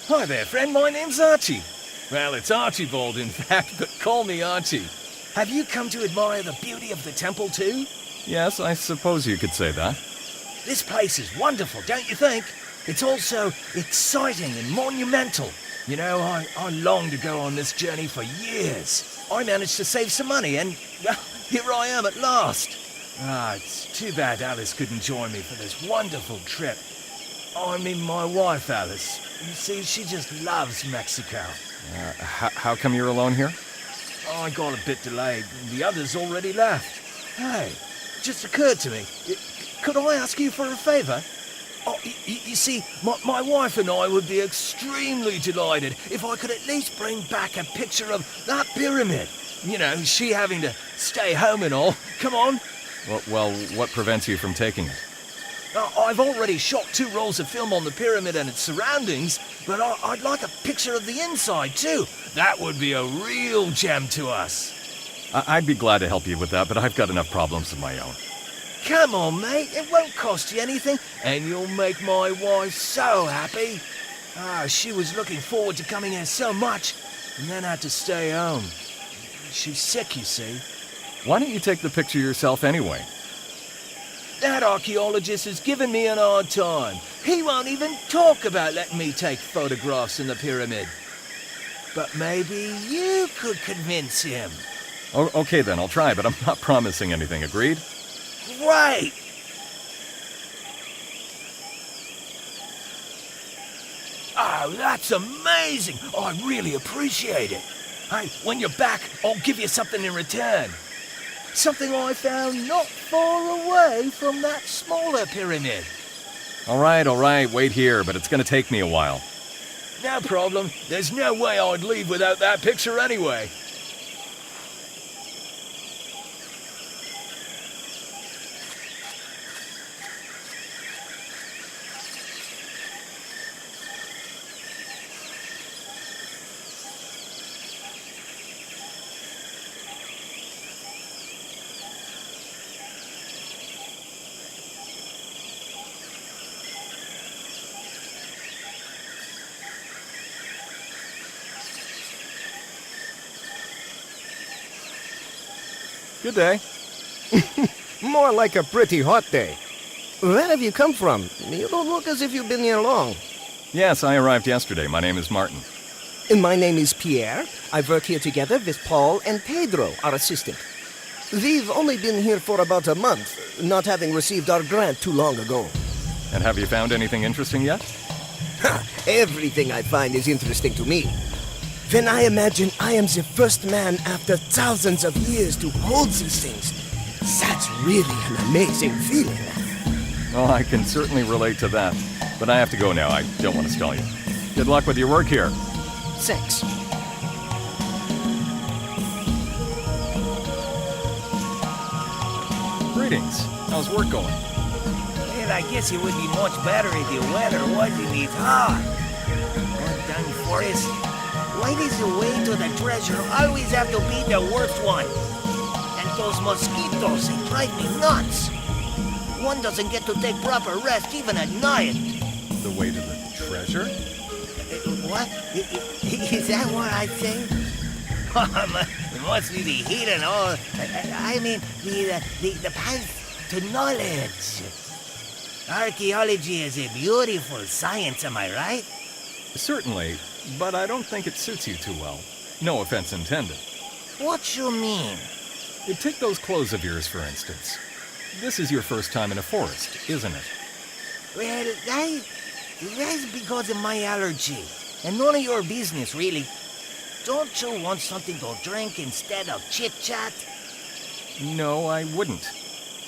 Hi there, friend. My name's Archie. Well, it's Archibald, in fact, but call me Archie. Have you come to admire the beauty of the temple, too? Yes, I suppose you could say that. This place is wonderful, don't you think? It's also exciting and monumental. You know, I longed to go on this journey for years. I managed to save some money and, well, here I am at last. It's too bad Alice couldn't join me for this wonderful trip. I mean, my wife, Alice. You see, she just loves Mexico. How come you're alone here? I got a bit delayed. The others already left. Hey, just occurred to me. Could I ask you for a favor? Oh, you see, my wife and I would be extremely delighted if I could at least bring back a picture of that pyramid. You know, she having to stay home and all. Come on. Well, what prevents you from taking it? I've already shot 2 rolls of film on the pyramid and its surroundings, but I'd like a picture of the inside, too. That would be a real gem to us. I'd be glad to help you with that, but I've got enough problems of my own. Come on, mate. It won't cost you anything, and you'll make my wife so happy. She was looking forward to coming here so much, and then had to stay home. She's sick, you see. Why don't you take the picture yourself anyway? That archaeologist has given me an hard time. He won't even talk about letting me take photographs in the pyramid. But maybe you could convince him. Okay then, I'll try, but I'm not promising anything, agreed? Great! Oh, that's amazing! I really appreciate it. Hey, when you're back, I'll give you something in return. Something I found not far away from that smaller pyramid. All right, wait here, but it's gonna take me a while. No problem. There's no way I'd leave without that picture anyway. Good day. More like a pretty hot day. Where have you come from? You don't look as if you've been here long. Yes, I arrived yesterday. My name is Martin. And my name is Pierre. I work here together with Paul and Pedro, our assistant. We've only been here for about a month, not having received our grant too long ago. And have you found anything interesting yet? Everything I find is interesting to me. When I imagine I am the first man after thousands of years to hold these things, that's really an amazing feeling. Well, I can certainly relate to that. But I have to go now. I don't want to stall you. Good luck with your work here. Thanks. Greetings. How's work going? Well, I guess it would be much better if the weather wasn't as hot. But done for us. Why does the way to the treasure always have to be the worst one? And those mosquitoes, they drive me nuts. One doesn't get to take proper rest even at night. The way to the treasure? What? Is that what I think? It must be the heat and all. I mean, the path to knowledge. Archaeology is a beautiful science, am I right? Certainly, but I don't think it suits you too well. No offense intended. What you mean? Take those clothes of yours, for instance. This is your first time in a forest, isn't it? Well, that's because of my allergy. And none of your business, really. Don't you want something to drink instead of chit-chat? No, I wouldn't.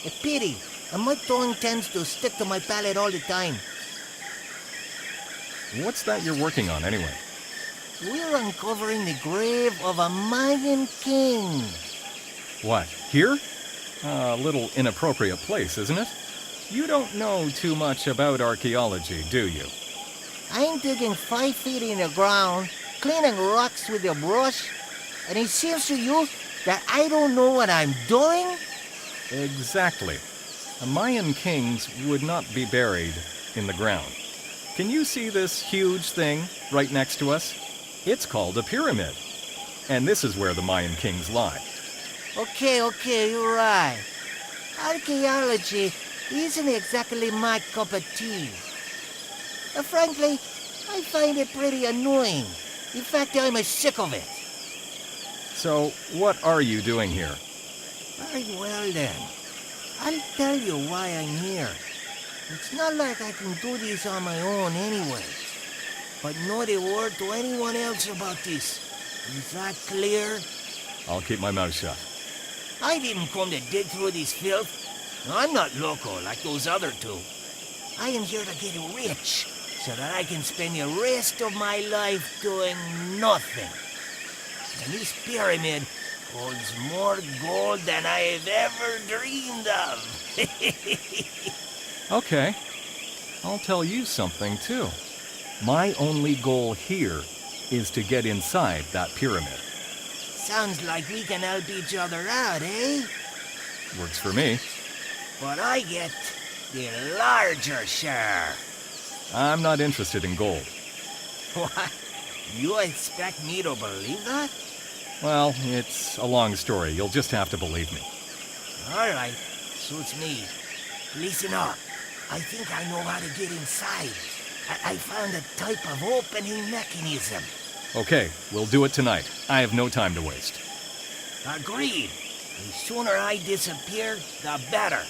A pity. And my tongue tends to stick to my palate all the time. What's that you're working on, anyway? We're uncovering the grave of a Mayan king. What, here? A little inappropriate place, isn't it? You don't know too much about archaeology, do you? I'm digging 5 feet in the ground, cleaning rocks with a brush, and it seems to you that I don't know what I'm doing? Exactly. Mayan kings would not be buried in the ground. Can you see this huge thing right next to us? It's called a pyramid. And this is where the Mayan kings lie. Okay, you're right. Archaeology isn't exactly my cup of tea. Frankly, I find it pretty annoying. In fact, I'm sick of it. So, what are you doing here? Very well then. I'll tell you why I'm here. It's not like I can do this on my own anyway. But not a word to anyone else about this. Is that clear? I'll keep my mouth shut. I didn't come to dig through this filth. I'm not loco like those other two. I am here to get rich, so that I can spend the rest of my life doing nothing. And this pyramid holds more gold than I have ever dreamed of. Okay. I'll tell you something, too. My only goal here is to get inside that pyramid. Sounds like we can help each other out, eh? Works for me. But I get the larger share. I'm not interested in gold. What? You expect me to believe that? Well, it's a long story. You'll just have to believe me. All right, suits me. Listen up. I think I know how to get inside. I found a type of opening mechanism. Okay, we'll do it tonight. I have no time to waste. Agreed. The sooner I disappear, the better.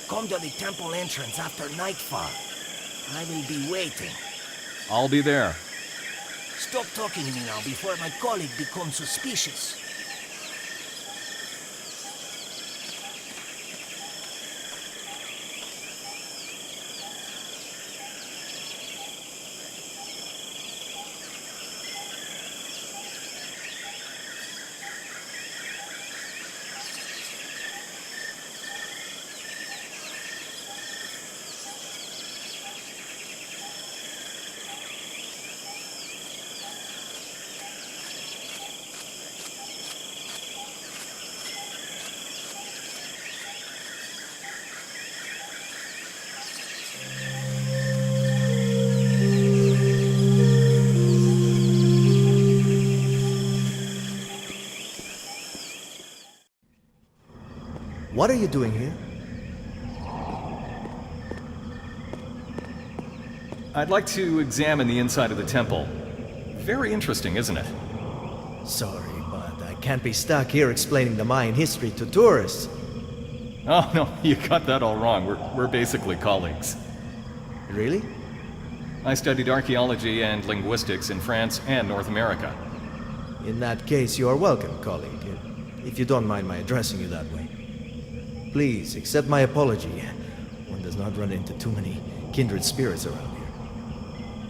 Come to the temple entrance after nightfall. I will be waiting. I'll be there. Stop talking to me now before my colleague becomes suspicious. What are you doing here? I'd like to examine the inside of the temple. Very interesting, isn't it? Sorry, but I can't be stuck here explaining the Mayan history to tourists. Oh, no, you got that all wrong. We're basically colleagues. Really? I studied archaeology and linguistics in France and North America. In that case, you are welcome, colleague. If you don't mind my addressing you that way. Please, accept my apology. One does not run into too many kindred spirits around here.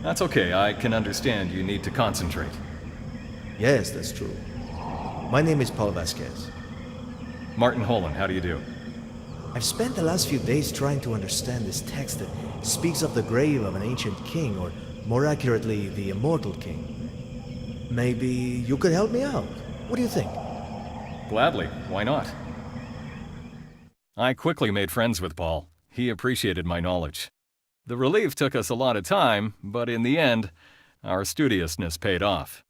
That's okay. I can understand you need to concentrate. Yes, that's true. My name is Paul Vasquez. Martin Holland, how do you do? I've spent the last few days trying to understand this text that speaks of the grave of an ancient king, or more accurately, the immortal king. Maybe you could help me out. What do you think? Gladly. Why not? I quickly made friends with Paul. He appreciated my knowledge. The relief took us a lot of time, but in the end, our studiousness paid off.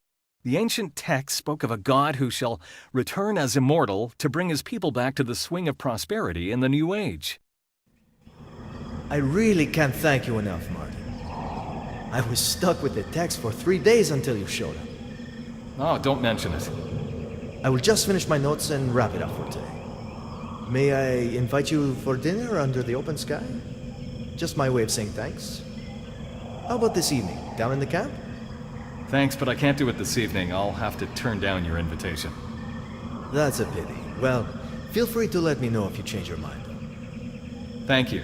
The ancient text spoke of a God who shall return as immortal to bring his people back to the swing of prosperity in the new age. I really can't thank you enough, Martin. I was stuck with the text for 3 days until you showed up. Oh, don't mention it. I will just finish my notes and wrap it up for today. May I invite you for dinner under the open sky? Just my way of saying thanks. How about this evening, down in the camp? Thanks, but I can't do it this evening. I'll have to turn down your invitation. That's a pity. Well, feel free to let me know if you change your mind. Thank you.